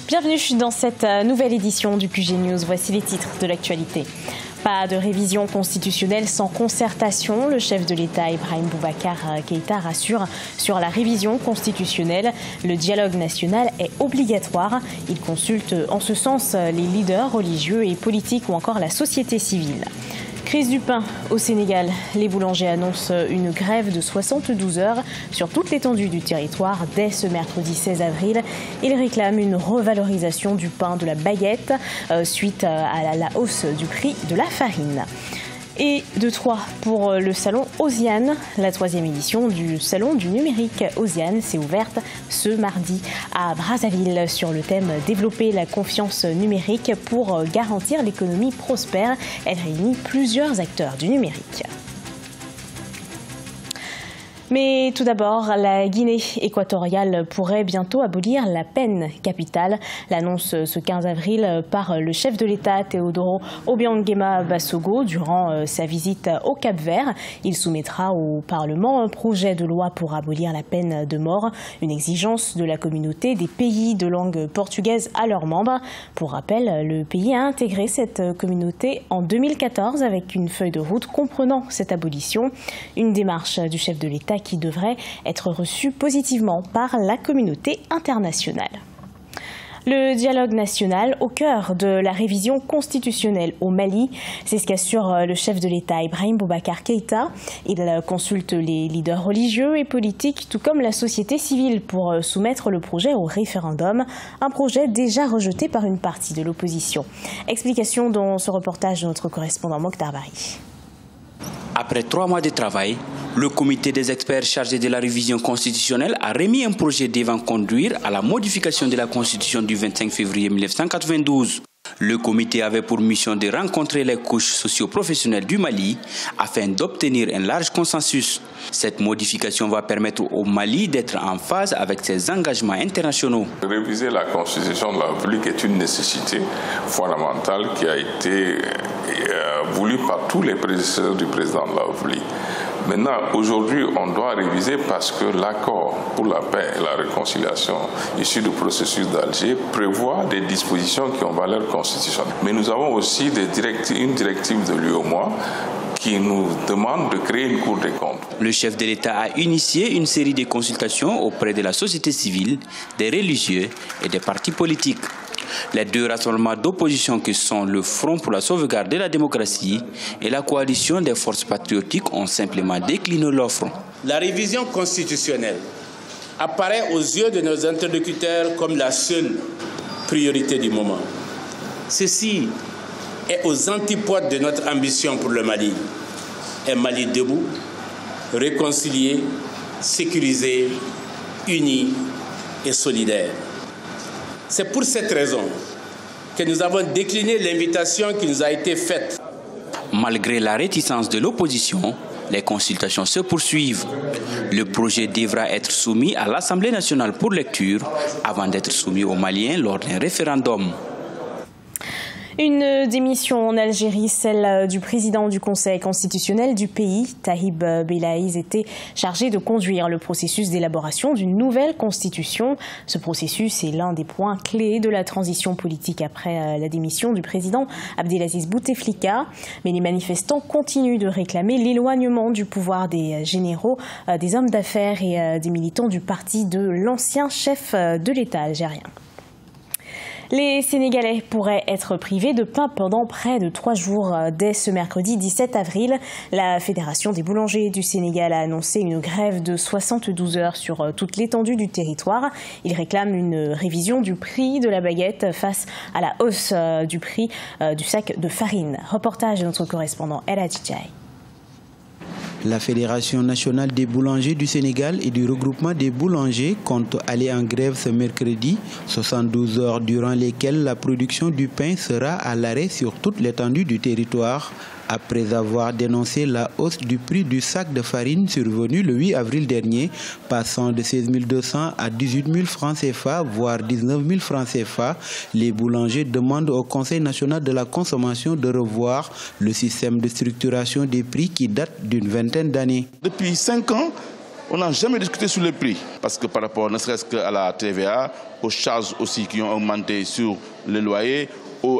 Bienvenue dans cette nouvelle édition du QG News. Voici les titres de l'actualité. Pas de révision constitutionnelle sans concertation. Le chef de l'État, Ibrahim Boubacar Keïta, rassure sur la révision constitutionnelle. Le dialogue national est obligatoire. Il consulte en ce sens les leaders religieux et politiques ou encore la société civile. Crise du pain au Sénégal. Les boulangers annoncent une grève de 72 heures sur toute l'étendue du territoire dès ce mercredi 16 avril. Ils réclament une revalorisation du pain de la baguette suite à la hausse du prix de la farine. Et de 3 pour le salon Osiane. La 3e édition du salon du numérique Osiane s'est ouverte ce mardi à Brazzaville sur le thème « Développer la confiance numérique pour garantir l'économie prospère ». Elle réunit plusieurs acteurs du numérique. Mais tout d'abord, la Guinée équatoriale pourrait bientôt abolir la peine capitale. L'annonce ce 15 avril par le chef de l'État, Teodoro Obiang-Nguema Basogo, durant sa visite au Cap-Vert. Il soumettra au Parlement un projet de loi pour abolir la peine de mort, une exigence de la communauté des pays de langue portugaise à leurs membres. Pour rappel, le pays a intégré cette communauté en 2014 avec une feuille de route comprenant cette abolition. Une démarche du chef de l'État qui devrait être reçu positivement par la communauté internationale. Le dialogue national au cœur de la révision constitutionnelle au Mali, c'est ce qu'assure le chef de l'État Ibrahim Boubacar Keïta. Il consulte les leaders religieux et politiques, tout comme la société civile, pour soumettre le projet au référendum, un projet déjà rejeté par une partie de l'opposition. Explication dans ce reportage de notre correspondant Mokhtar Bari. Après 3 mois de travail, le comité des experts chargé de la révision constitutionnelle a remis un projet devant conduire à la modification de la Constitution du 25 février 1992. Le comité avait pour mission de rencontrer les couches socio-professionnelles du Mali afin d'obtenir un large consensus. Cette modification va permettre au Mali d'être en phase avec ses engagements internationaux. Réviser la Constitution de la République est une nécessité fondamentale qui a été voulue par tous les prédécesseurs du président de la République. Maintenant, aujourd'hui, on doit réviser parce que l'accord pour la paix et la réconciliation issu du processus d'Alger prévoit des dispositions qui ont valeur constitutionnelle. Mais nous avons aussi une directive de l'UEMOA qui nous demande de créer une Cour des comptes. Le chef de l'État a initié une série de consultations auprès de la société civile, des religieux et des partis politiques. Les 2 rassemblements d'opposition que sont le Front pour la sauvegarde de la démocratie et la coalition des forces patriotiques ont simplement décliné l'offre. La révision constitutionnelle apparaît aux yeux de nos interlocuteurs comme la seule priorité du moment. Ceci est aux antipodes de notre ambition pour le Mali. Un Mali debout, réconcilié, sécurisé, uni et solidaire. C'est pour cette raison que nous avons décliné l'invitation qui nous a été faite. Malgré la réticence de l'opposition, les consultations se poursuivent. Le projet devra être soumis à l'Assemblée nationale pour lecture avant d'être soumis aux Maliens lors d'un référendum. Une démission en Algérie, celle du président du Conseil constitutionnel du pays, Tahib Belaïz, était chargé de conduire le processus d'élaboration d'une nouvelle constitution. Ce processus est l'un des points clés de la transition politique après la démission du président Abdelaziz Bouteflika. Mais les manifestants continuent de réclamer l'éloignement du pouvoir des généraux, des hommes d'affaires et des militants du parti de l'ancien chef de l'État algérien. Les Sénégalais pourraient être privés de pain pendant près de 3 jours. Dès ce mercredi 17 avril, la Fédération des boulangers du Sénégal a annoncé une grève de 72 heures sur toute l'étendue du territoire. Ils réclament une révision du prix de la baguette face à la hausse du prix du sac de farine. Reportage de notre correspondant El Hadjidjaï. La Fédération nationale des boulangers du Sénégal et du regroupement des boulangers compte aller en grève ce mercredi, 72 heures durant lesquelles la production du pain sera à l'arrêt sur toute l'étendue du territoire. Après avoir dénoncé la hausse du prix du sac de farine survenue le 8 avril dernier, passant de 16 200 à 18 000 francs CFA, voire 19 000 francs CFA, les boulangers demandent au Conseil national de la consommation de revoir le système de structuration des prix qui date d'une vingtaine d'années. Depuis 5 ans, On n'a jamais discuté sur les prix, parce que par rapport ne serait-ce qu'à la TVA, aux charges aussi qui ont augmenté sur les loyers,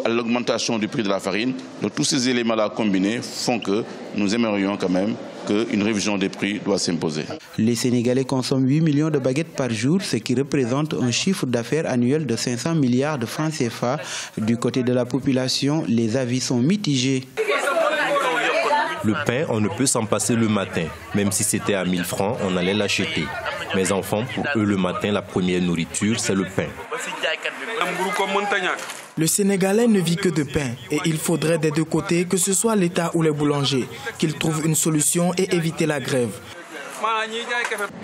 à l'augmentation du prix de la farine. Donc tous ces éléments-là combinés font que nous aimerions quand même qu'une révision des prix doit s'imposer. Les Sénégalais consomment 8 millions de baguettes par jour, ce qui représente un chiffre d'affaires annuel de 500 milliards de francs CFA. Du côté de la population, les avis sont mitigés. Le pain, on ne peut s'en passer le matin. Même si c'était à 1000 francs, on allait l'acheter. Mes enfants, pour eux, le matin, la première nourriture, c'est le pain. Le Sénégalais ne vit que de pain et il faudrait des deux côtés, que ce soit l'État ou les boulangers, qu'ils trouvent une solution et éviter la grève.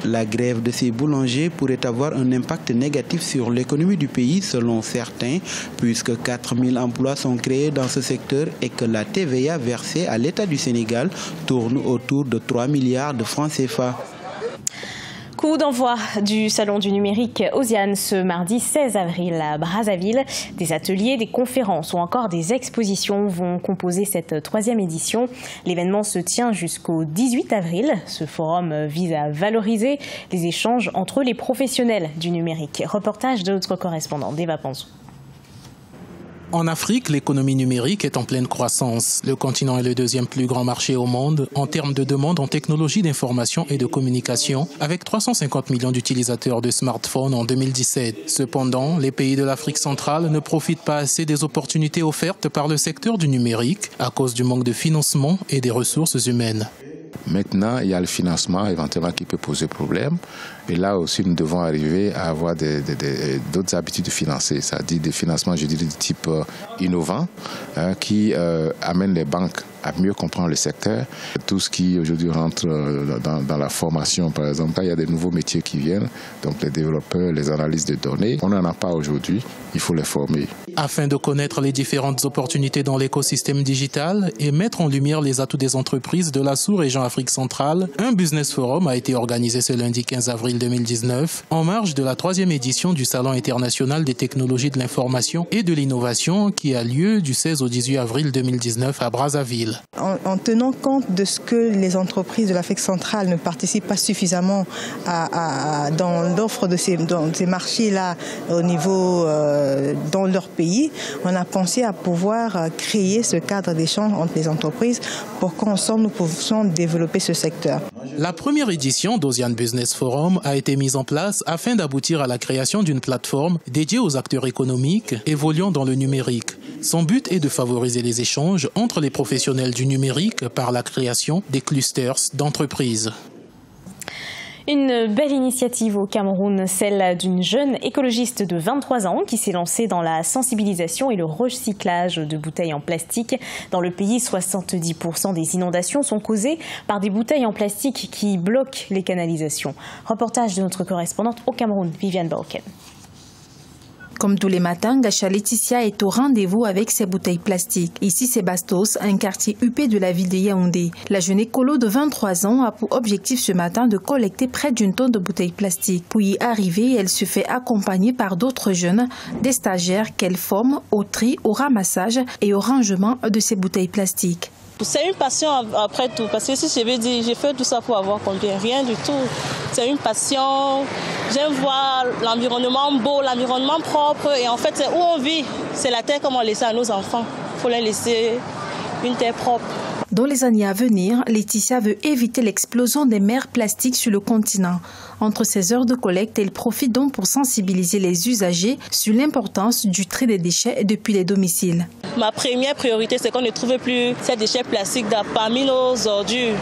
La grève de ces boulangers pourrait avoir un impact négatif sur l'économie du pays, selon certains, puisque 4000 emplois sont créés dans ce secteur et que la TVA versée à l'État du Sénégal tourne autour de 3 milliards de francs CFA. Coup d'envoi du Salon du numérique OSIAN ce mardi 16 avril à Brazzaville. Des ateliers, des conférences ou encore des expositions vont composer cette troisième édition. L'événement se tient jusqu'au 18 avril. Ce forum vise à valoriser les échanges entre les professionnels du numérique. Reportage de notre correspondant, Deva Panzou. En Afrique, l'économie numérique est en pleine croissance. Le continent est le deuxième plus grand marché au monde en termes de demande en technologie d'information et de communication, avec 350 millions d'utilisateurs de smartphones en 2017. Cependant, les pays de l'Afrique centrale ne profitent pas assez des opportunités offertes par le secteur du numérique à cause du manque de financement et des ressources humaines. Maintenant, il y a le financement éventuellement qui peut poser problème. Et là aussi, nous devons arriver à avoir d'autres habitudes de financer, c'est-à-dire des financements, je dirais, de type innovant, qui amènent les banques à mieux comprendre le secteur. Tout ce qui aujourd'hui rentre dans la formation, par exemple, il y a des nouveaux métiers qui viennent, donc les développeurs, les analystes de données. On n'en a pas aujourd'hui, il faut les former. Afin de connaître les différentes opportunités dans l'écosystème digital et mettre en lumière les atouts des entreprises de la sous-région Afrique centrale, un business forum a été organisé ce lundi 15 avril 2019 en marge de la troisième édition du Salon international des technologies de l'information et de l'innovation qui a lieu du 16 au 18 avril 2019 à Brazzaville. En tenant compte de ce que les entreprises de l'Afrique centrale ne participent pas suffisamment dans l'offre de ces marchés-là au niveau dans leur pays, on a pensé à pouvoir créer ce cadre d'échange entre les entreprises pour qu'ensemble nous puissions développer ce secteur. La première édition d'OSIAN Business Forum a été mise en place afin d'aboutir à la création d'une plateforme dédiée aux acteurs économiques évoluant dans le numérique. Son but est de favoriser les échanges entre les professionnels du numérique par la création des clusters d'entreprises. Une belle initiative au Cameroun, celle d'une jeune écologiste de 23 ans qui s'est lancée dans la sensibilisation et le recyclage de bouteilles en plastique. Dans le pays, 70% des inondations sont causées par des bouteilles en plastique qui bloquent les canalisations. Reportage de notre correspondante au Cameroun, Viviane Baoken. Comme tous les matins, Gacha Laetitia est au rendez-vous avec ses bouteilles plastiques. Ici, c'est Bastos, un quartier huppé de la ville de Yaoundé. La jeune écolo de 23 ans a pour objectif ce matin de collecter près d'une tonne de bouteilles plastiques. Pour y arriver, elle se fait accompagner par d'autres jeunes, des stagiaires qu'elle forme au tri, au ramassage et au rangement de ces bouteilles plastiques. C'est une passion après tout, parce que si je veux dire, j'ai fait tout ça pour avoir combien? Rien du tout. C'est une passion. J'aime voir l'environnement beau, l'environnement propre. Et en fait, c'est où on vit. C'est la terre comme on laisse à nos enfants. Il faut les laisser une terre propre. Dans les années à venir, Laetitia veut éviter l'explosion des mers plastiques sur le continent. Entre ces heures de collecte, elle profite donc pour sensibiliser les usagers sur l'importance du tri des déchets depuis les domiciles. Ma première priorité, c'est qu'on ne trouve plus ces déchets plastiques parmi nos ordures.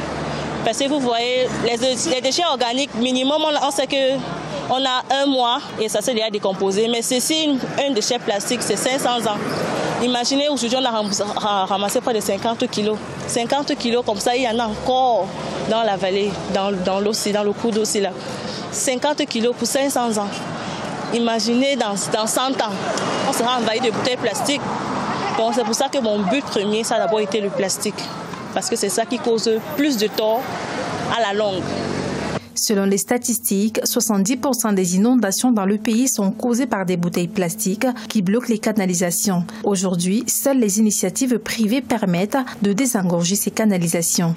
Parce que vous voyez, les déchets organiques, minimum, on sait qu'on a un mois et ça s'est déjà décomposé. Mais ceci, un déchet plastique, c'est 500 ans. Imaginez, aujourd'hui, on a ramassé près de 50 kilos. 50 kilos, comme ça, il y en a encore dans la vallée, dans l'eau, dans le cours d'eau aussi là. 50 kilos pour 500 ans. Imaginez, dans 100 ans, on sera envahi de bouteilles plastiques. Donc, c'est pour ça que mon but premier, ça a d'abord été le plastique. Parce que c'est ça qui cause plus de tort à la longue. Selon les statistiques, 70% des inondations dans le pays sont causées par des bouteilles plastiques qui bloquent les canalisations. Aujourd'hui, seules les initiatives privées permettent de désengorger ces canalisations.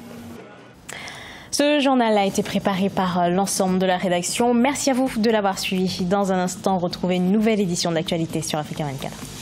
Ce journal a été préparé par l'ensemble de la rédaction. Merci à vous de l'avoir suivi. Dans un instant, retrouvez une nouvelle édition de l'actualité sur Africa 24.